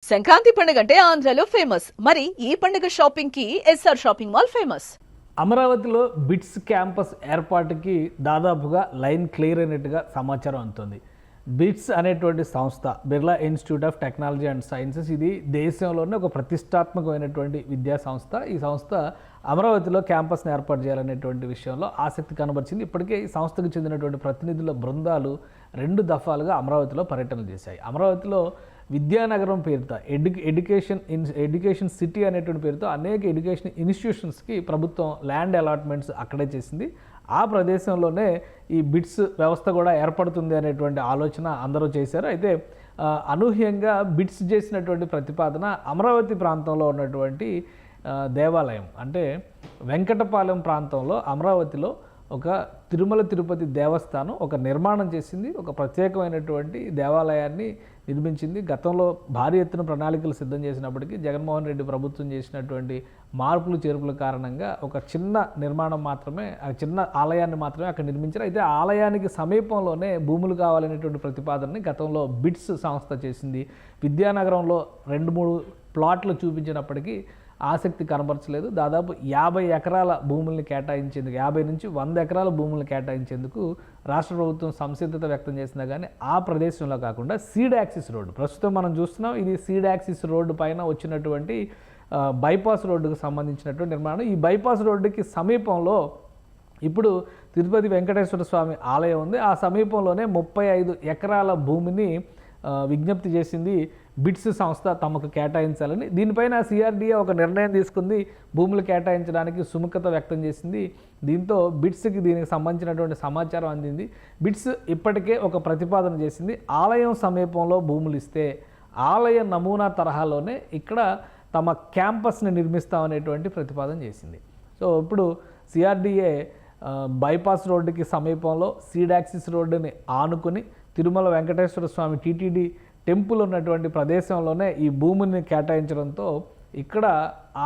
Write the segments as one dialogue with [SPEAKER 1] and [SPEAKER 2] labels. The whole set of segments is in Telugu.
[SPEAKER 1] సంక్రాంతి పండుగ అంటే ఆంధ్రాలో ఫేమస్. మరి ఈ పండుగ షాపింగ్ కి ఎస్ఆర్ షాపింగ్ మాల్ ఫేమస్.
[SPEAKER 2] అమరావతిలో బిట్స్ క్యాంపస్ ఏర్పాటుకి దాదాపుగా లైన్ క్లియర్ అయినట్టుగా సమాచారం అందుతుంది. బిట్స్ అనేటువంటి సంస్థ Birla institute of technology and sciences, ఇది దేశంలోనే ఒక ప్రతిష్టాత్మకమైనటువంటి విద్యా సంస్థ. ఈ సంస్థ అమరావతిలో క్యాంపస్ని ఏర్పాటు చేయాలనేటువంటి విషయంలో ఆసక్తి కనబరిచింది. ఇప్పటికే ఈ సంస్థకు చెందినటువంటి ప్రతినిధుల బృందాలు 2 దఫాలుగా అమరావతిలో పర్యటనలు చేశాయి. అమరావతిలో విద్యానగరం పేరుతో ఎడ్యుకేషన్ సిటీ అనేటువంటి పేరుతో అనేక ఎడ్యుకేషన్ ఇన్స్టిట్యూషన్స్కి ప్రభుత్వం ల్యాండ్ అలాట్మెంట్స్ అక్కడే చేసింది. ఆ ప్రదేశంలోనే ఈ బిట్స్ వ్యవస్థ కూడా ఏర్పడుతుంది అనేటువంటి ఆలోచన అందరూ చేశారు. అయితే అనూహ్యంగా బిట్స్ చేసినటువంటి ప్రతిపాదన అమరావతి ప్రాంతంలో ఉన్నటువంటి దేవాలయం, అంటే వెంకటపాలెం ప్రాంతంలో అమరావతిలో ఒక తిరుమల తిరుపతి దేవస్థానం ఒక నిర్మాణం చేసింది. ఒక ప్రత్యేకమైనటువంటి దేవాలయాన్ని నిర్మించింది. గతంలో భారీ ఎత్తున ప్రణాళికలు సిద్ధం చేసినప్పటికీ జగన్మోహన్ రెడ్డి ప్రభుత్వం చేసినటువంటి మార్పులు చేర్పుల కారణంగా ఒక చిన్న నిర్మాణం మాత్రమే, ఆ చిన్న ఆలయాన్ని మాత్రమే అక్కడ నిర్మించారు. అయితే ఆలయానికి సమీపంలోనే భూములు కావాలనేటువంటి ప్రతిపాదనని గతంలో బిట్స్ సంస్థ చేసింది. విద్యానగరంలో 2-3 ప్లాట్లు చూపించినప్పటికీ ఆసక్తి కనబరచలేదు. దాదాపు 50 ఎకరాల భూముల్ని కేటాయించేందుకు, 50 నుంచి 100 ఎకరాల భూములను కేటాయించేందుకు రాష్ట్ర ప్రభుత్వం సంసిద్ధత వ్యక్తం చేసినా కానీ ఆ ప్రదేశంలో కాకుండా సీడ్ యాక్సిస్ రోడ్డు, ప్రస్తుతం మనం చూస్తున్నాం, ఇది సీడ్ యాక్సిస్ రోడ్డు పైన వచ్చినటువంటి బైపాస్ రోడ్డుకు సంబంధించినటువంటి నిర్మాణం. ఈ బైపాస్ రోడ్డుకి సమీపంలో ఇప్పుడు తిరుపతి వెంకటేశ్వర స్వామి ఆలయం ఉంది. ఆ సమీపంలోనే 35 ఎకరాల భూమిని విజ్ఞప్తి చేసింది బిట్స్ సంస్థ తమకు కేటాయించాలని. దీనిపైన సిఆర్డీఏ ఒక నిర్ణయం తీసుకుంది, భూములు కేటాయించడానికి సుముఖత వ్యక్తం చేసింది. దీంతో బిట్స్కి దీనికి సంబంధించినటువంటి సమాచారం అందింది. బిట్స్ ఇప్పటికే ఒక ప్రతిపాదన చేసింది, ఆలయం సమీపంలో భూములు ఇస్తే ఆలయ నమూనా తరహాలోనే ఇక్కడ తమ క్యాంపస్ని నిర్మిస్తామనేటువంటి ప్రతిపాదన చేసింది. సో ఇప్పుడు సిఆర్డీఏ బైపాస్ రోడ్డుకి సమీపంలో సీడ్ యాక్సిస్ రోడ్డుని ఆనుకుని తిరుమల వెంకటేశ్వర స్వామి టీటీడీ టెంపుల్ ఉన్నటువంటి ప్రదేశంలోనే ఈ భూమిని కేటాయించడంతో ఇక్కడ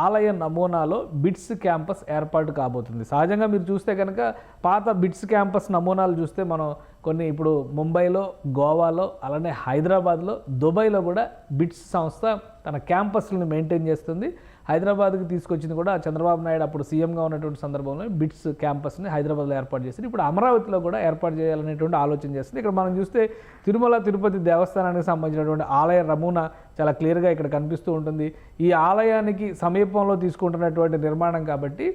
[SPEAKER 2] ఆలయ నమూనాలో బిట్స్ క్యాంపస్ ఏర్పాటు కాబోతుంది. సహజంగా మీరు చూస్తే కనుక పాత బిట్స్ క్యాంపస్ నమూనాలు చూస్తే మనం కొన్ని ఇప్పుడు ముంబైలో, గోవాలో, అలానే హైదరాబాద్లో, దుబాయ్లో కూడా బిట్స్ సంస్థ తన క్యాంపస్లను మెయింటైన్ చేస్తుంది. హైదరాబాద్కి తీసుకొచ్చింది కూడా చంద్రబాబు నాయుడు అప్పుడు సీఎంగా ఉన్నటువంటి సందర్భంలో బిట్స్ క్యాంపస్ని హైదరాబాద్లో ఏర్పాటు చేసింది. ఇప్పుడు అమరావతిలో కూడా ఏర్పాటు చేయాలనేటువంటి ఆలోచన చేస్తుంది. ఇక్కడ మనం చూస్తే తిరుమల తిరుపతి దేవస్థానానికి సంబంధించినటువంటి ఆలయ నమూనా చాలా క్లియర్గా ఇక్కడ కనిపిస్తూ ఉంటుంది. ఈ ఆలయానికి సమీపంలో తీసుకుంటున్నటువంటి నిర్మాణం కాబట్టి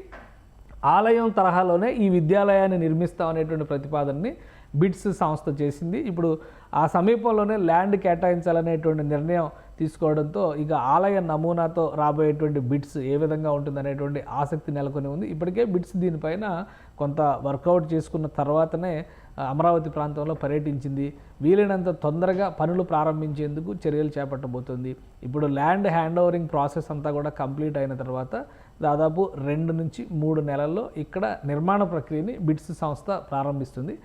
[SPEAKER 2] ఆలయం తరహాలోనే ఈ విద్యాలయాన్ని నిర్మిస్తామనేటువంటి ప్రతిపాదనని బిట్స్ సంస్థ చేసింది. ఇప్పుడు ఆ సమీపంలోనే ల్యాండ్ కేటాయించాలనేటువంటి నిర్ణయం తీసుకోవడంతో ఇక ఆలయ నమూనాతో రాబోయేటువంటి బిట్స్ ఏ విధంగా ఉంటుందనేటువంటి ఆసక్తి నెలకొని ఉంది. ఇప్పటికే బిట్స్ దీనిపైన కొంత వర్కౌట్ చేసుకున్న తర్వాతనే అమరావతి ప్రాంతంలో పర్యటించింది. వీలైనంత తొందరగా పనులు ప్రారంభించేందుకు చర్యలు చేపట్టబోతుంది. ఇప్పుడు ల్యాండ్ హ్యాండ్ ఓవరింగ్ ప్రాసెస్ అంతా కూడా కంప్లీట్ అయిన తర్వాత దాదాపు 2 నుంచి 3 నెలల్లో ఇక్కడ నిర్మాణ ప్రక్రియని బిట్స్ సంస్థ ప్రారంభిస్తుంది.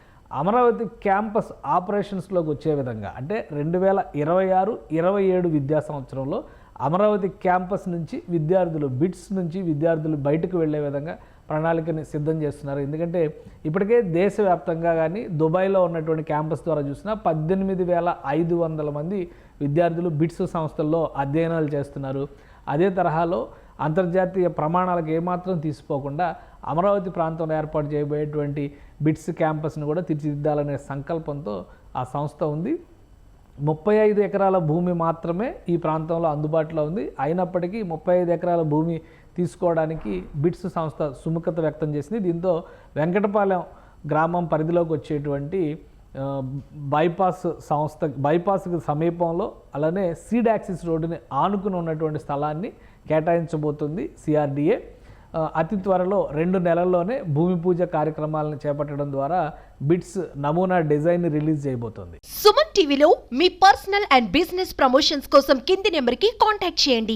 [SPEAKER 2] అమరావతి క్యాంపస్ ఆపరేషన్స్లోకి వచ్చే విధంగా, అంటే 2026-27 విద్యా సంవత్సరంలో అమరావతి క్యాంపస్ నుంచి విద్యార్థులు, బిట్స్ నుంచి విద్యార్థులు బయటకు వెళ్ళే విధంగా ప్రణాళికని సిద్ధం చేస్తున్నారు. ఎందుకంటే ఇప్పటికే దేశవ్యాప్తంగా కానీ దుబాయ్లో ఉన్నటువంటి క్యాంపస్ ద్వారా చూసినా 18,500 మంది విద్యార్థులు బిట్స్ సంస్థల్లో అధ్యయనాలు చేస్తున్నారు. అదే తరహాలో అంతర్జాతీయ ప్రమాణాలకు ఏమాత్రం తీసిపోకుండా అమరావతి ప్రాంతంలో ఏర్పాటు చేయబోయేటువంటి బిట్స్ క్యాంపస్ను కూడా తీర్చిదిద్దాలనే సంకల్పంతో ఆ సంస్థ ఉంది. 35 ఎకరాల భూమి మాత్రమే ఈ ప్రాంతంలో అందుబాటులో ఉంది. అయినప్పటికీ 35 ఎకరాల భూమి తీసుకోవడానికి బిట్స్ సంస్థ సుముఖత వ్యక్తం చేసింది. దీంతో వెంకటపాలెం గ్రామం పరిధిలోకి వచ్చేటువంటి బైపాస్కి సమీపంలో అలానే సీడ్ యాక్సిస్ రోడ్డుని ఆనుకుని ఉన్నటువంటి స్థలాన్ని కేటాయించబోతుంది సిఆర్డీఏ. అతి త్వరలో 2 నెలల్లోనే భూమి పూజ కార్యక్రమాలను చేపట్టడం ద్వారా బిట్స్ నమూనా డిజైన్ రిలీజ్ చేయబోతోంది.
[SPEAKER 3] సుమన్ టీవీలో మీ పర్సనల్ అండ్ బిజినెస్ ప్రమోషన్స్ కోసం కింది నెంబర్కి కాంటాక్ట్ చేయండి.